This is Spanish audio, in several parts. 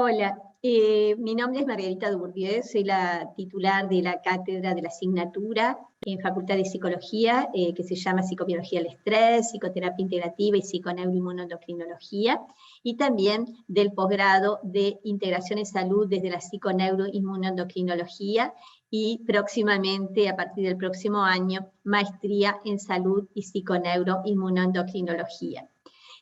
Hola, mi nombre es Margarita Dubourdieu, soy la titular de la cátedra de la asignatura en Facultad de Psicología, que se llama Psicobiología del Estrés, Psicoterapia Integrativa y Psiconeuroinmunoendocrinología, y también del posgrado de Integración en Salud desde la Psiconeuroinmunoendocrinología, y próximamente, a partir del próximo año, Maestría en Salud y Psiconeuroinmunoendocrinología.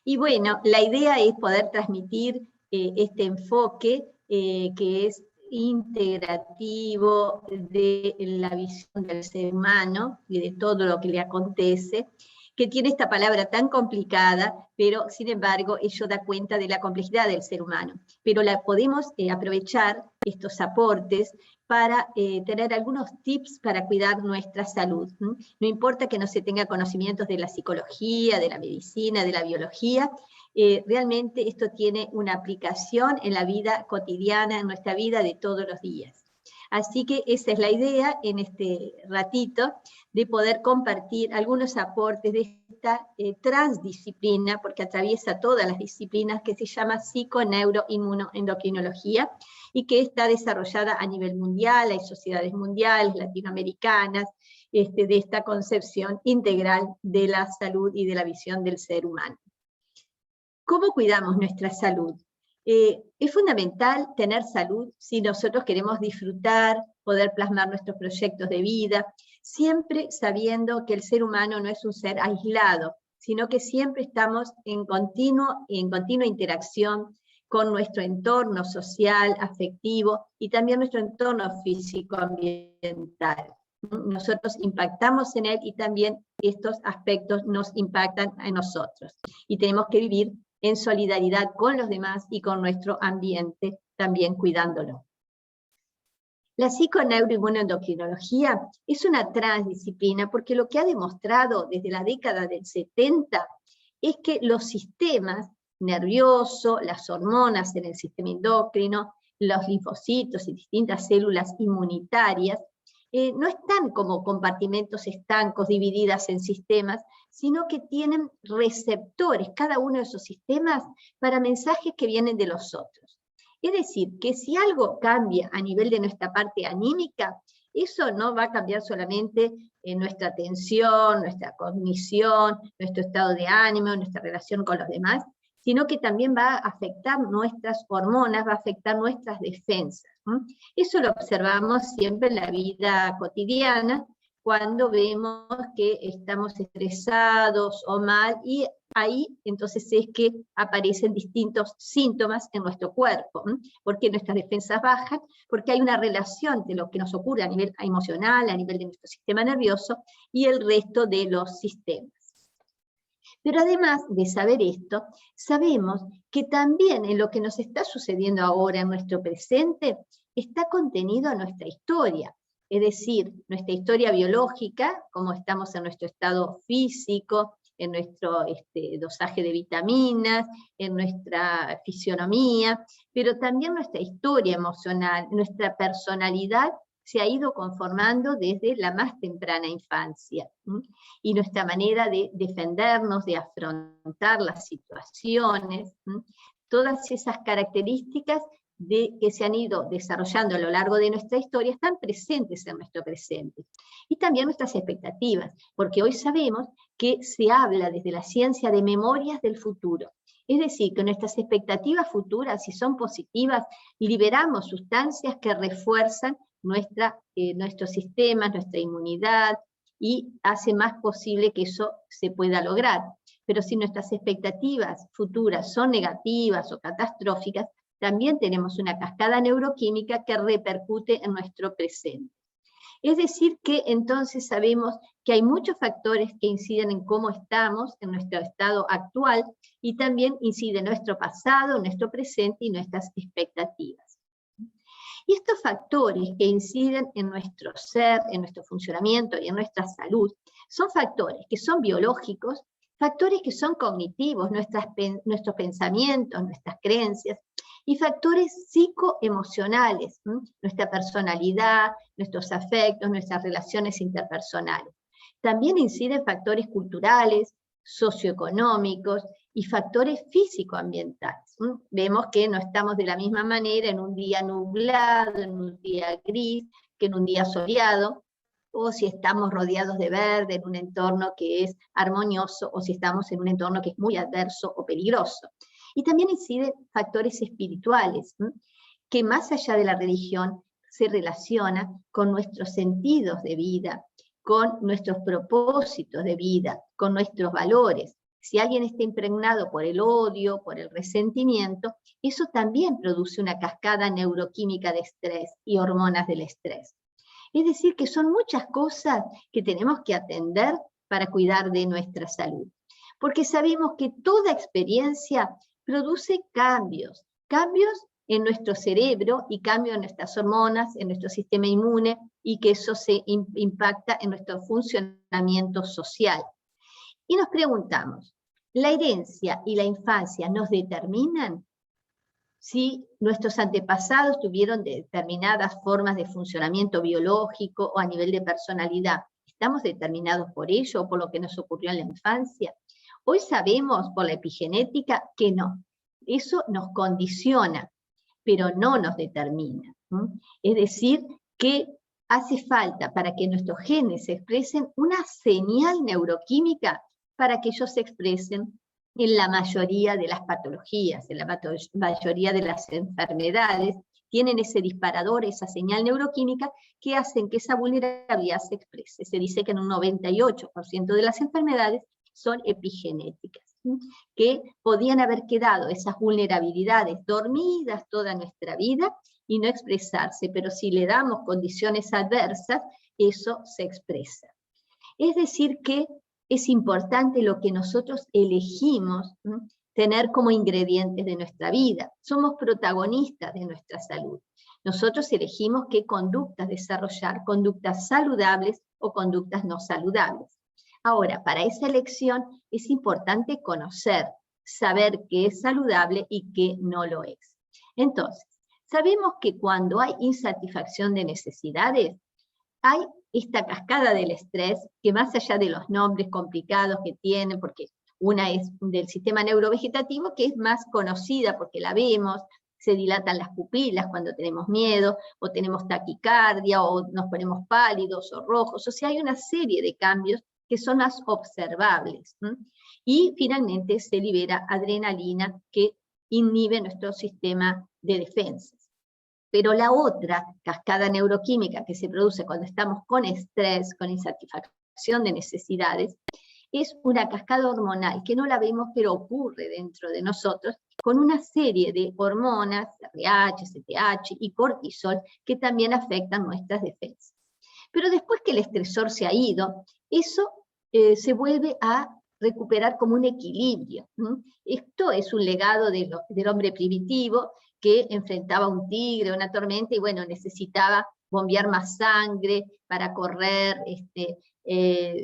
Y bueno, la idea es poder transmitir este enfoque que es integrativo de la visión del ser humano y de todo lo que le acontece, que tiene esta palabra tan complicada, pero sin embargo ello da cuenta de la complejidad del ser humano. Pero la podemos aprovechar estos aportes para tener algunos tips para cuidar nuestra salud. No importa que no se tenga conocimientos de la psicología, de la medicina, de la biología, realmente esto tiene una aplicación en la vida cotidiana, en nuestra vida de todos los días. Así que esa es la idea en este ratito, de poder compartir algunos aportes de esta transdisciplina, porque atraviesa todas las disciplinas, que se llama psiconeuroinmunoendocrinología, y que está desarrollada a nivel mundial. Hay sociedades mundiales, latinoamericanas, de esta concepción integral de la salud y de la visión del ser humano. ¿Cómo cuidamos nuestra salud? Es fundamental tener salud si nosotros queremos disfrutar, poder plasmar nuestros proyectos de vida, siempre sabiendo que el ser humano no es un ser aislado, sino que siempre estamos en continua interacción con nuestro entorno social, afectivo, y también nuestro entorno físico-ambiental. Nosotros impactamos en él y también estos aspectos nos impactan a nosotros. Y tenemos que vivir en solidaridad con los demás y con nuestro ambiente, también cuidándolo. La psiconeuroinmunoendocrinología es una transdisciplina porque lo que ha demostrado desde la década del 70 es que los sistemas nerviosos, las hormonas en el sistema endocrino, los linfocitos y distintas células inmunitarias no están como compartimentos estancos divididas en sistemas, sino que tienen receptores, cada uno de esos sistemas, para mensajes que vienen de los otros. Es decir, que si algo cambia a nivel de nuestra parte anímica, eso no va a cambiar solamente nuestra atención, nuestra cognición, nuestro estado de ánimo, nuestra relación con los demás, sino que también va a afectar nuestras hormonas, va a afectar nuestras defensas. Eso lo observamos siempre en la vida cotidiana, cuando vemos que estamos estresados o mal, y ahí entonces es que aparecen distintos síntomas en nuestro cuerpo, porque nuestras defensas bajan, porque hay una relación de lo que nos ocurre a nivel emocional, a nivel de nuestro sistema nervioso, y el resto de los sistemas. Pero además de saber esto, sabemos que también en lo que nos está sucediendo ahora en nuestro presente, está contenido nuestra historia, es decir, nuestra historia biológica, cómo estamos en nuestro estado físico, en nuestro dosaje de vitaminas, en nuestra fisionomía, pero también nuestra historia emocional, nuestra personalidad se ha ido conformando desde la más temprana infancia. Y nuestra manera de defendernos, de afrontar las situaciones, todas esas características que se han ido desarrollando a lo largo de nuestra historia están presentes en nuestro presente. Y también nuestras expectativas, porque hoy sabemos que se habla desde la ciencia de memorias del futuro. Es decir, que nuestras expectativas futuras, si son positivas, liberamos sustancias que refuerzan nuestro sistema, nuestra inmunidad, y hace más posible que eso se pueda lograr. Pero si nuestras expectativas futuras son negativas o catastróficas, también tenemos una cascada neuroquímica que repercute en nuestro presente. Es decir que entonces sabemos que hay muchos factores que inciden en cómo estamos, en nuestro estado actual, y también incide nuestro pasado, nuestro presente y nuestras expectativas. Y estos factores que inciden en nuestro ser, en nuestro funcionamiento y en nuestra salud, son factores que son biológicos, factores que son cognitivos, nuestros pensamientos, nuestras creencias, y factores psicoemocionales, nuestra personalidad, nuestros afectos, nuestras relaciones interpersonales. También inciden factores culturales, socioeconómicos, y factores físico-ambientales. Vemos que no estamos de la misma manera en un día nublado, en un día gris, que en un día soleado, o si estamos rodeados de verde en un entorno que es armonioso, o si estamos en un entorno que es muy adverso o peligroso. Y también inciden factores espirituales, que más allá de la religión se relaciona con nuestros sentidos de vida, con nuestros propósitos de vida, con nuestros valores. Si alguien está impregnado por el odio, por el resentimiento, eso también produce una cascada neuroquímica de estrés y hormonas del estrés. Es decir, que son muchas cosas que tenemos que atender para cuidar de nuestra salud. Porque sabemos que toda experiencia produce cambios en nuestro cerebro y cambios en nuestras hormonas, en nuestro sistema inmune, y que eso se impacta en nuestro funcionamiento social. Y nos preguntamos, ¿la herencia y la infancia nos determinan? Si nuestros antepasados tuvieron determinadas formas de funcionamiento biológico o a nivel de personalidad, ¿estamos determinados por ello o por lo que nos ocurrió en la infancia? Hoy sabemos por la epigenética que no. Eso nos condiciona, pero no nos determina. Es decir, que hace falta para que nuestros genes se expresen una señal neuroquímica para que ellos se expresen en la mayoría de las patologías, en la mayoría de las enfermedades, tienen ese disparador, esa señal neuroquímica que hacen que esa vulnerabilidad se exprese. Se dice que en un 98% de las enfermedades son epigenéticas, que podían haber quedado esas vulnerabilidades dormidas toda nuestra vida y no expresarse, pero si le damos condiciones adversas, eso se expresa. Es decir que es importante lo que nosotros elegimos tener como ingredientes de nuestra vida. Somos protagonistas de nuestra salud. Nosotros elegimos qué conductas desarrollar, conductas saludables o conductas no saludables. Ahora, para esa elección es importante conocer, saber qué es saludable y qué no lo es. Entonces, sabemos que cuando hay insatisfacción de necesidades, hay esta cascada del estrés, que más allá de los nombres complicados que tiene, porque una es del sistema neurovegetativo, que es más conocida porque la vemos, se dilatan las pupilas cuando tenemos miedo, o tenemos taquicardia, o nos ponemos pálidos o rojos, o sea, hay una serie de cambios que son más observables. Y finalmente se libera adrenalina que inhibe nuestro sistema de defensa. Pero la otra cascada neuroquímica que se produce cuando estamos con estrés, con insatisfacción de necesidades, es una cascada hormonal que no la vemos, pero ocurre dentro de nosotros, con una serie de hormonas, RH, CTH y cortisol, que también afectan nuestras defensas. Pero después que el estresor se ha ido, eso se vuelve a recuperar como un equilibrio. Esto es un legado del hombre primitivo, que enfrentaba un tigre, una tormenta, y bueno, necesitaba bombear más sangre para correr,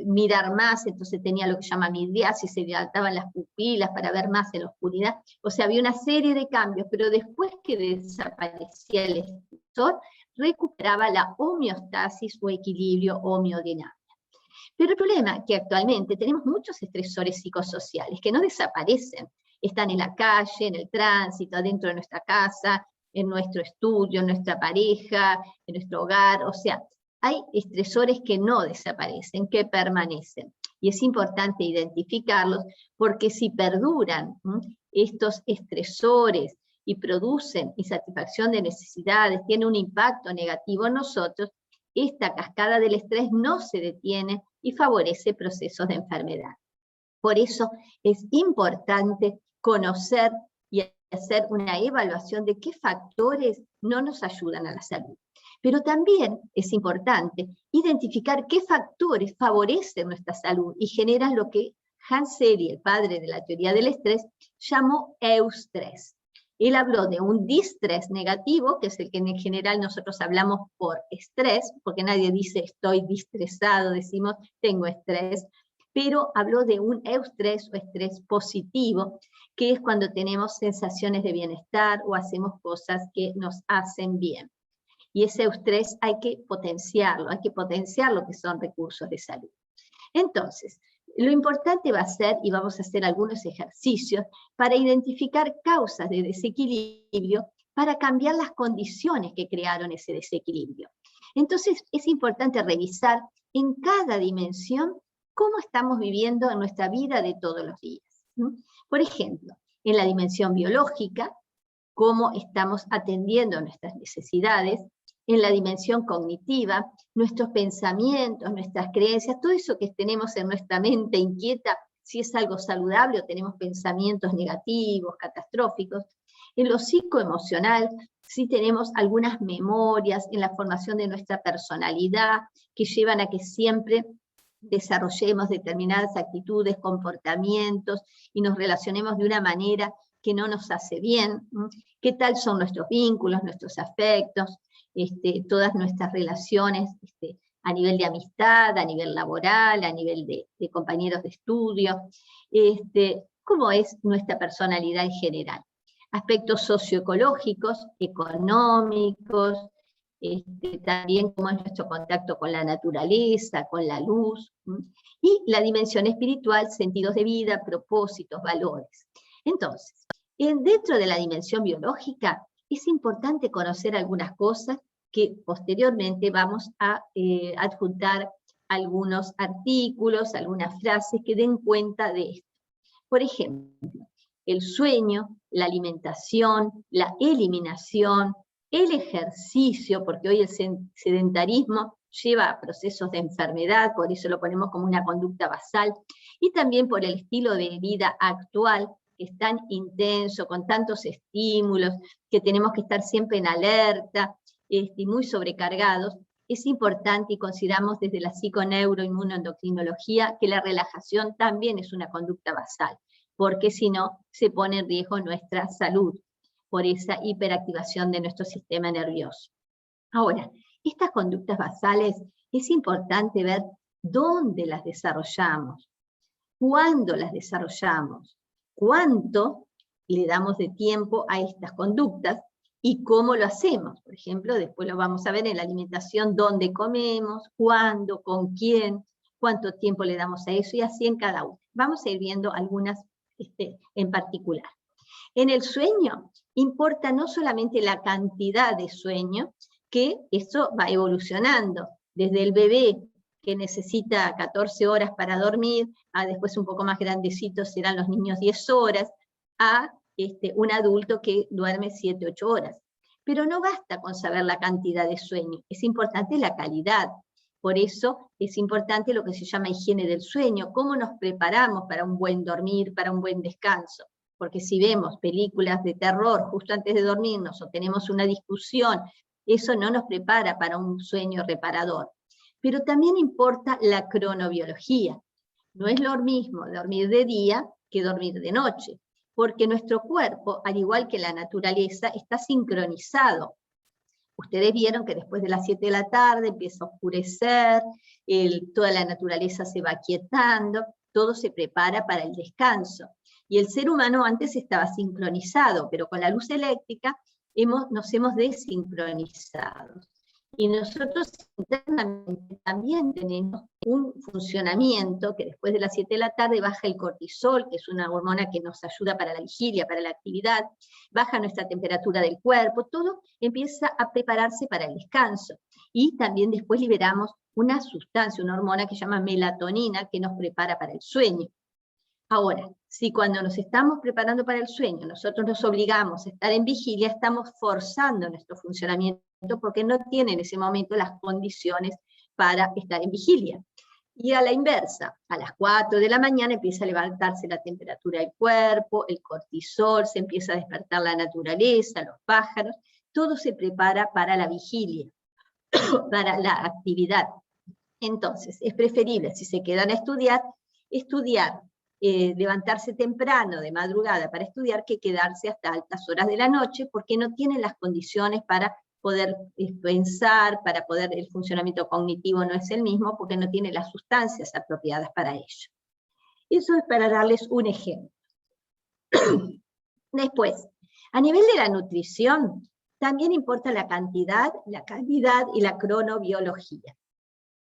mirar más, entonces tenía lo que se llama midriasis, se dilataban las pupilas para ver más en la oscuridad. O sea, había una serie de cambios, pero después que desaparecía el estresor, recuperaba la homeostasis o equilibrio homeodinámico. Pero el problema es que actualmente tenemos muchos estresores psicosociales que no desaparecen. Están en la calle, en el tránsito, adentro de nuestra casa, en nuestro estudio, en nuestra pareja, en nuestro hogar. O sea, hay estresores que no desaparecen, que permanecen. Y es importante identificarlos porque si perduran estos estresores y producen insatisfacción de necesidades, tienen un impacto negativo en nosotros, esta cascada del estrés no se detiene y favorece procesos de enfermedad. Por eso es importante conocer y hacer una evaluación de qué factores no nos ayudan a la salud. Pero también es importante identificar qué factores favorecen nuestra salud y generan lo que Hans Selye, el padre de la teoría del estrés, llamó eustrés. Él habló de un distrés negativo, que es el que en general nosotros hablamos por estrés, porque nadie dice estoy distresado, decimos tengo estrés, pero habló de un eustrés o estrés positivo, que es cuando tenemos sensaciones de bienestar o hacemos cosas que nos hacen bien. Y ese eustrés hay que potenciar lo que son recursos de salud. Entonces, Lo importante va a ser, y vamos a hacer algunos ejercicios, para identificar causas de desequilibrio, para cambiar las condiciones que crearon ese desequilibrio. Entonces es importante revisar en cada dimensión cómo estamos viviendo en nuestra vida de todos los días. Por ejemplo, en la dimensión biológica, cómo estamos atendiendo nuestras necesidades; en la dimensión cognitiva, nuestros pensamientos, nuestras creencias, todo eso que tenemos en nuestra mente inquieta, si es algo saludable o tenemos pensamientos negativos, catastróficos; en lo psicoemocional, si tenemos algunas memorias en la formación de nuestra personalidad, que llevan a que siempre desarrollemos determinadas actitudes, comportamientos, y nos relacionemos de una manera que no nos hace bien. ¿Qué tal son nuestros vínculos, nuestros afectos, todas nuestras relaciones a nivel de amistad, a nivel laboral, a nivel de compañeros de estudio? ¿Cómo es nuestra personalidad en general? Aspectos socioecológicos, económicos, también cómo es nuestro contacto con la naturaleza, con la luz, y la dimensión espiritual, sentidos de vida, propósitos, valores. Entonces, dentro de la dimensión biológica, es importante conocer algunas cosas que posteriormente vamos a adjuntar algunos artículos, algunas frases que den cuenta de esto. Por ejemplo, el sueño, la alimentación, la eliminación, el ejercicio, porque hoy el sedentarismo lleva a procesos de enfermedad, por eso lo ponemos como una conducta basal, y también por el estilo de vida actual, que es tan intenso, con tantos estímulos, que tenemos que estar siempre en alerta, y muy sobrecargados. Es importante, y consideramos desde la psiconeuroinmunoendocrinología, que la relajación también es una conducta basal, porque si no, se pone en riesgo nuestra salud, por esa hiperactivación de nuestro sistema nervioso. Ahora, estas conductas basales es importante ver dónde las desarrollamos, cuándo las desarrollamos, cuánto le damos de tiempo a estas conductas y cómo lo hacemos. Por ejemplo, después lo vamos a ver en la alimentación, dónde comemos, cuándo, con quién, cuánto tiempo le damos a eso, y así en cada uno. Vamos a ir viendo algunas en particular. En el sueño importa no solamente la cantidad de sueño, que eso va evolucionando, desde el bebé que necesita 14 horas para dormir, a después un poco más grandecitos serán los niños 10 horas, a un adulto que duerme 7, 8 horas. Pero no basta con saber la cantidad de sueño, es importante la calidad. Por eso es importante lo que se llama higiene del sueño, cómo nos preparamos para un buen dormir, para un buen descanso. Porque si vemos películas de terror justo antes de dormirnos, o tenemos una discusión, eso no nos prepara para un sueño reparador. Pero también importa la cronobiología. No es lo mismo dormir de día que dormir de noche, porque nuestro cuerpo, al igual que la naturaleza, está sincronizado. Ustedes vieron que después de las 7 de la tarde empieza a oscurecer, toda la naturaleza se va aquietando, todo se prepara para el descanso. Y el ser humano antes estaba sincronizado, pero con la luz eléctrica nos hemos desincronizado. Y nosotros internamente también tenemos un funcionamiento que después de las 7 de la tarde baja el cortisol, que es una hormona que nos ayuda para la vigilia, para la actividad, baja nuestra temperatura del cuerpo, todo empieza a prepararse para el descanso. Y también después liberamos una sustancia, una hormona que se llama melatonina, que nos prepara para el sueño. Ahora, si cuando nos estamos preparando para el sueño, nosotros nos obligamos a estar en vigilia, estamos forzando nuestro funcionamiento porque no tiene en ese momento las condiciones para estar en vigilia. Y a la inversa, a las 4 de la mañana empieza a levantarse la temperatura del cuerpo, el cortisol, se empieza a despertar la naturaleza, los pájaros, todo se prepara para la vigilia, para la actividad. Entonces, es preferible, si se quedan a estudiar, levantarse temprano, de madrugada, para estudiar, que quedarse hasta altas horas de la noche, porque no tienen las condiciones para poder pensar, para poder, el funcionamiento cognitivo no es el mismo, porque no tiene las sustancias apropiadas para ello. Eso es para darles un ejemplo. Después, a nivel de la nutrición, también importa la cantidad, la calidad y la cronobiología.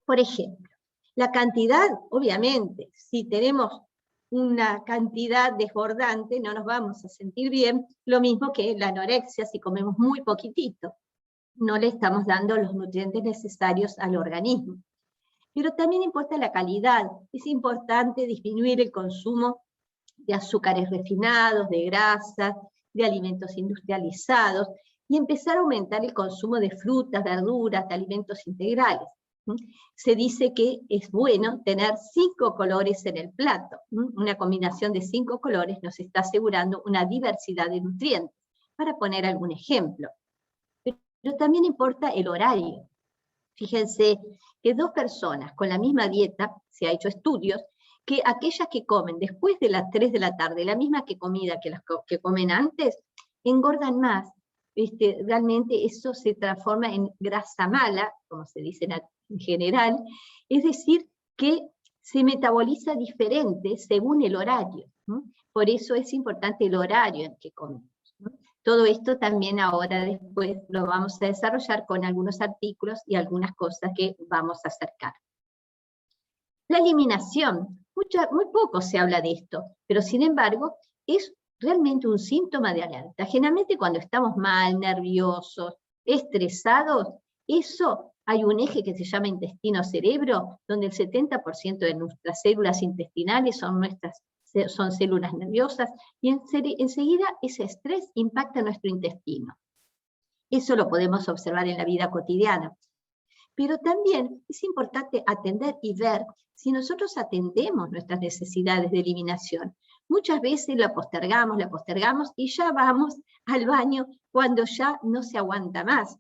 Por ejemplo, La cantidad, obviamente, si tenemos una cantidad desbordante, no nos vamos a sentir bien, lo mismo que la anorexia, si comemos muy poquitito, no le estamos dando los nutrientes necesarios al organismo. Pero también importa la calidad, es importante disminuir el consumo de azúcares refinados, de grasas, de alimentos industrializados, y empezar a aumentar el consumo de frutas, verduras, de alimentos integrales. Se dice que es bueno tener 5 colores en el plato. Una combinación de 5 colores nos está asegurando una diversidad de nutrientes, para poner algún ejemplo. Pero también importa el horario. Fíjense que 2 personas con la misma dieta, se ha hecho estudios, que aquellas que comen después de las 3 de la tarde, la misma comida que las que comen antes, engordan más. Realmente eso se transforma en grasa mala, como se dice en general, es decir, que se metaboliza diferente según el horario, ¿no? Por eso es importante el horario en que comemos, ¿no? Todo esto también ahora después lo vamos a desarrollar con algunos artículos y algunas cosas que vamos a acercar. La eliminación, muy poco se habla de esto, pero sin embargo es realmente un síntoma de alerta. Generalmente cuando estamos mal, nerviosos, estresados, eso hay un eje que se llama intestino-cerebro, donde el 70% de nuestras células intestinales son células nerviosas, y enseguida ese estrés impacta nuestro intestino. Eso lo podemos observar en la vida cotidiana. Pero también es importante atender y ver si nosotros atendemos nuestras necesidades de eliminación. Muchas veces la postergamos y ya vamos al baño cuando ya no se aguanta más.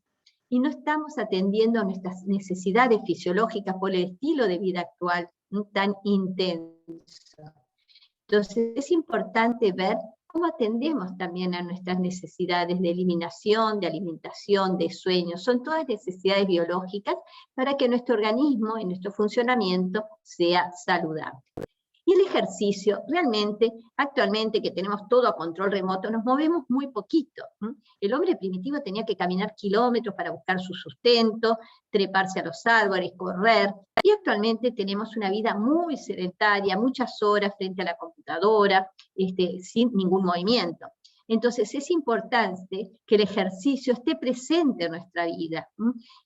Y no estamos atendiendo nuestras necesidades fisiológicas por el estilo de vida actual tan intenso. Entonces es importante ver cómo atendemos también a nuestras necesidades de eliminación, de alimentación, de sueño. Son todas necesidades biológicas para que nuestro organismo y nuestro funcionamiento sea saludable. Y el ejercicio, realmente, actualmente que tenemos todo a control remoto, nos movemos muy poquito. El hombre primitivo tenía que caminar kilómetros para buscar su sustento, treparse a los árboles, correr, y actualmente tenemos una vida muy sedentaria, muchas horas frente a la computadora, sin ningún movimiento. Entonces es importante que el ejercicio esté presente en nuestra vida,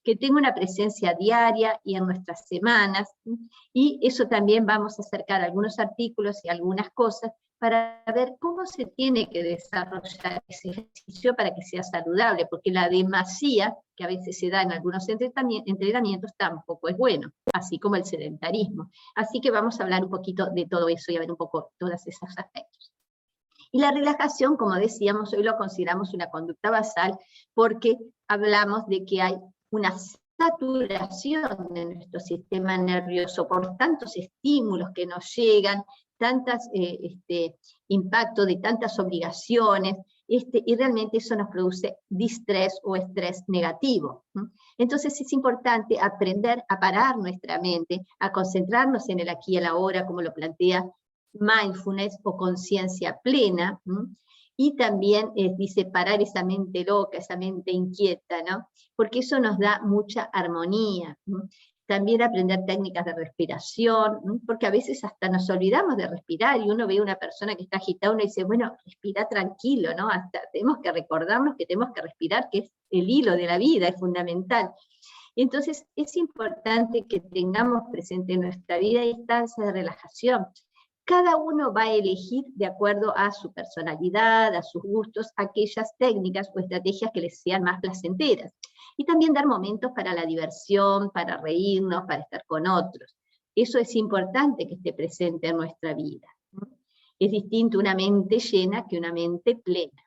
que tenga una presencia diaria y en nuestras semanas, y eso también vamos a acercar algunos artículos y algunas cosas para ver cómo se tiene que desarrollar ese ejercicio para que sea saludable, porque la demasía que a veces se da en algunos entrenamientos tampoco es bueno, así como el sedentarismo. Así que vamos a hablar un poquito de todo eso y a ver un poco todos esos aspectos. Y la relajación, como decíamos, hoy lo consideramos una conducta basal porque hablamos de que hay una saturación de nuestro sistema nervioso por tantos estímulos que nos llegan, tantos impactos de tantas obligaciones, y realmente eso nos produce distrés o estrés negativo. Entonces es importante aprender a parar nuestra mente, a concentrarnos en el aquí y el ahora, como lo plantea mindfulness o conciencia plena, y también dice parar esa mente loca, esa mente inquieta, ¿no? Porque eso nos da mucha armonía. También aprender técnicas de respiración, porque a veces hasta nos olvidamos de respirar, y uno ve a una persona que está agitada, uno dice, bueno, respira tranquilo, ¿no? Hasta tenemos que recordarnos que tenemos que respirar, que es el hilo de la vida, es fundamental. Entonces es importante que tengamos presente en nuestra vida instancias de relajación. Cada uno va a elegir de acuerdo a su personalidad, a sus gustos, aquellas técnicas o estrategias que les sean más placenteras. Y también dar momentos para la diversión, para reírnos, para estar con otros. Eso es importante que esté presente en nuestra vida. Es distinto una mente llena que una mente plena.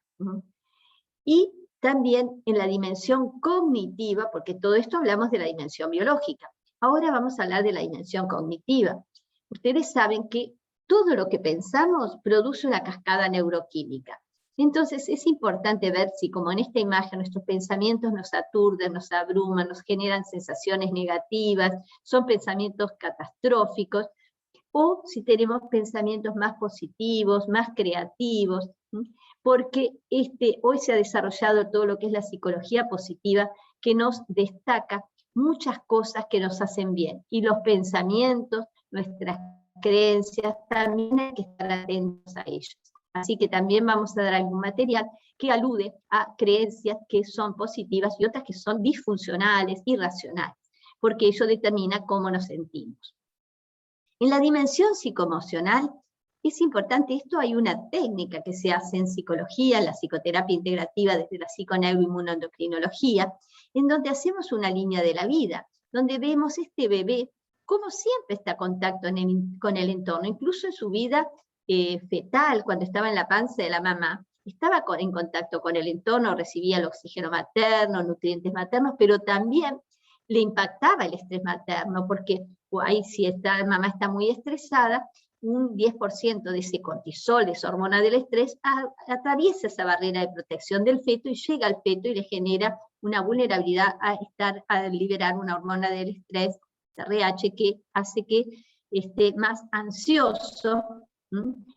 Y también en la dimensión cognitiva, porque todo esto hablamos de la dimensión biológica. Ahora vamos a hablar de la dimensión cognitiva. Ustedes saben que todo lo que pensamos produce una cascada neuroquímica. Entonces es importante ver si, como en esta imagen, nuestros pensamientos nos aturden, nos abruman, nos generan sensaciones negativas, son pensamientos catastróficos, o si tenemos pensamientos más positivos, más creativos, porque hoy se ha desarrollado todo lo que es la psicología positiva, que nos destaca muchas cosas que nos hacen bien, y los pensamientos, nuestras creencias, también hay que estar atentos a ellos. Así que también vamos a dar algún material que alude a creencias que son positivas y otras que son disfuncionales, irracionales, porque ello determina cómo nos sentimos. En la dimensión psicoemocional, es importante esto, hay una técnica que se hace en psicología, en la psicoterapia integrativa desde la psiconeuroinmunoendocrinología, en donde hacemos una línea de la vida, donde vemos este bebé como siempre está en contacto con el entorno, incluso en su vida fetal, cuando estaba en la panza de la mamá, estaba en contacto con el entorno, recibía el oxígeno materno, nutrientes maternos, pero también le impactaba el estrés materno, porque ahí si esta mamá está muy estresada, un 10% de ese cortisol, de esa hormona del estrés, atraviesa esa barrera de protección del feto y llega al feto y le genera una vulnerabilidad a liberar una hormona del estrés, RH, que hace que esté más ansioso.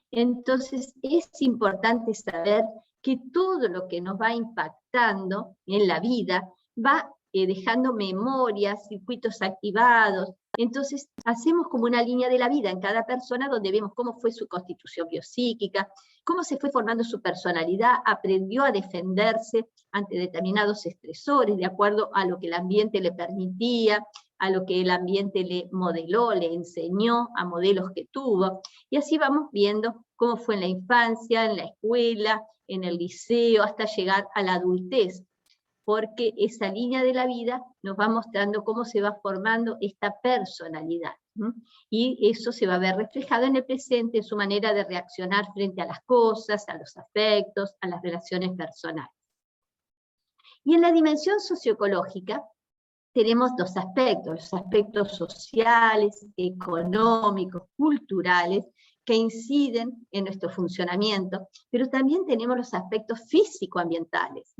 Entonces es importante saber que todo lo que nos va impactando en la vida va dejando memorias, circuitos activados. Entonces hacemos como una línea de la vida en cada persona donde vemos cómo fue su constitución biopsíquica, cómo se fue formando su personalidad, aprendió a defenderse ante determinados estresores de acuerdo a lo que el ambiente le permitía, a lo que el ambiente le modeló, le enseñó, a modelos que tuvo. Y así vamos viendo cómo fue en la infancia, en la escuela, en el liceo, hasta llegar a la adultez, porque esa línea de la vida nos va mostrando cómo se va formando esta personalidad. Y eso se va a ver reflejado en el presente, en su manera de reaccionar frente a las cosas, a los afectos, a las relaciones personales. Y en la dimensión socioecológica tenemos dos aspectos, los aspectos sociales, económicos, culturales, que inciden en nuestro funcionamiento, pero también tenemos los aspectos físico-ambientales,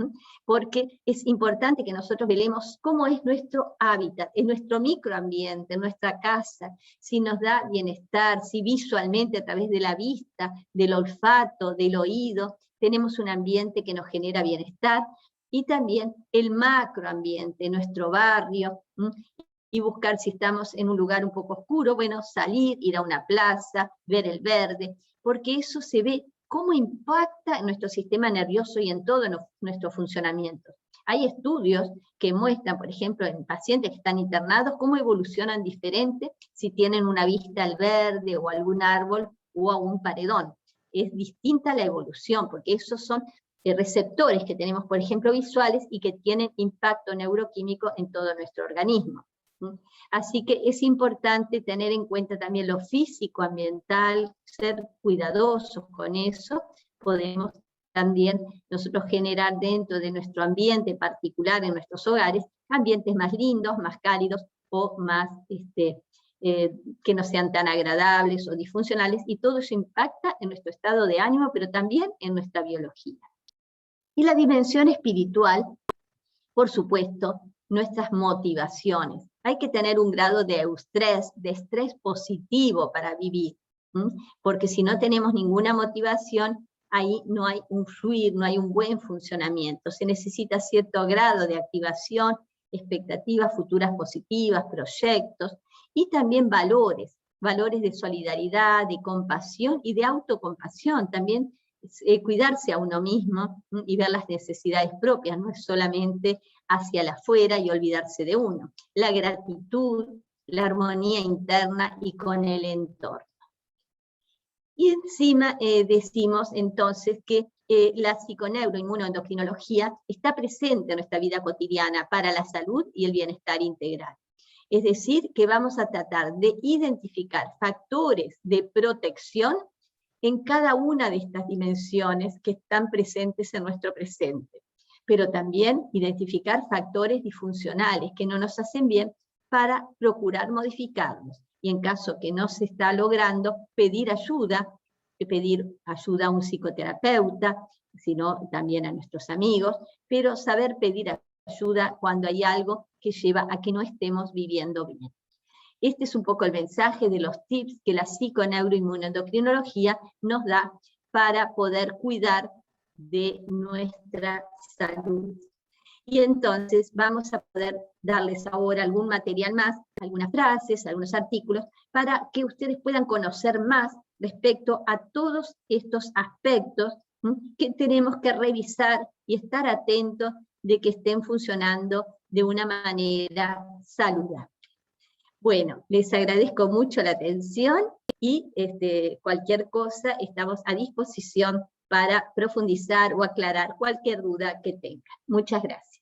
porque es importante que nosotros velemos cómo es nuestro hábitat, en nuestro microambiente, en nuestra casa, si nos da bienestar, si visualmente a través de la vista, del olfato, del oído, tenemos un ambiente que nos genera bienestar, y también el macroambiente, nuestro barrio, y buscar si estamos en un lugar un poco oscuro, bueno, salir, ir a una plaza, ver el verde, porque eso se ve cómo impacta en nuestro sistema nervioso y en todo nuestro funcionamiento. Hay estudios que muestran, por ejemplo, en pacientes que están internados, cómo evolucionan diferente si tienen una vista al verde o a algún árbol o a un paredón. Es distinta la evolución, porque esos son receptores que tenemos, por ejemplo, visuales y que tienen impacto neuroquímico en todo nuestro organismo. Así que es importante tener en cuenta también lo físico-ambiental, ser cuidadosos con eso. Podemos también nosotros generar dentro de nuestro ambiente particular, en nuestros hogares, ambientes más lindos, más cálidos o más que no sean tan agradables o disfuncionales, y todo eso impacta en nuestro estado de ánimo, pero también en nuestra biología. Y la dimensión espiritual, por supuesto, nuestras motivaciones. Hay que tener un grado de estrés positivo para vivir, porque si no tenemos ninguna motivación, ahí no hay un fluir, no hay un buen funcionamiento. Se necesita cierto grado de activación, expectativas futuras positivas, proyectos, y también valores de solidaridad, de compasión y de autocompasión. También cuidarse a uno mismo y ver las necesidades propias, no es solamente hacia la afuera y olvidarse de uno. La gratitud, la armonía interna y con el entorno. Y encima decimos entonces que la psiconeuroinmunoendocrinología está presente en nuestra vida cotidiana para la salud y el bienestar integral. Es decir, que vamos a tratar de identificar factores de protección en cada una de estas dimensiones que están presentes en nuestro presente, pero también identificar factores disfuncionales que no nos hacen bien para procurar modificarlos, y en caso que no se está logrando, pedir ayuda a un psicoterapeuta, sino también a nuestros amigos, pero saber pedir ayuda cuando hay algo que lleva a que no estemos viviendo bien. Este es un poco el mensaje de los tips que la psiconeuroinmunoendocrinología nos da para poder cuidar de nuestra salud. Y entonces vamos a poder darles ahora algún material más, algunas frases, algunos artículos, para que ustedes puedan conocer más respecto a todos estos aspectos que tenemos que revisar y estar atentos de que estén funcionando de una manera saludable. Bueno, les agradezco mucho la atención y cualquier cosa estamos a disposición para profundizar o aclarar cualquier duda que tengan. Muchas gracias.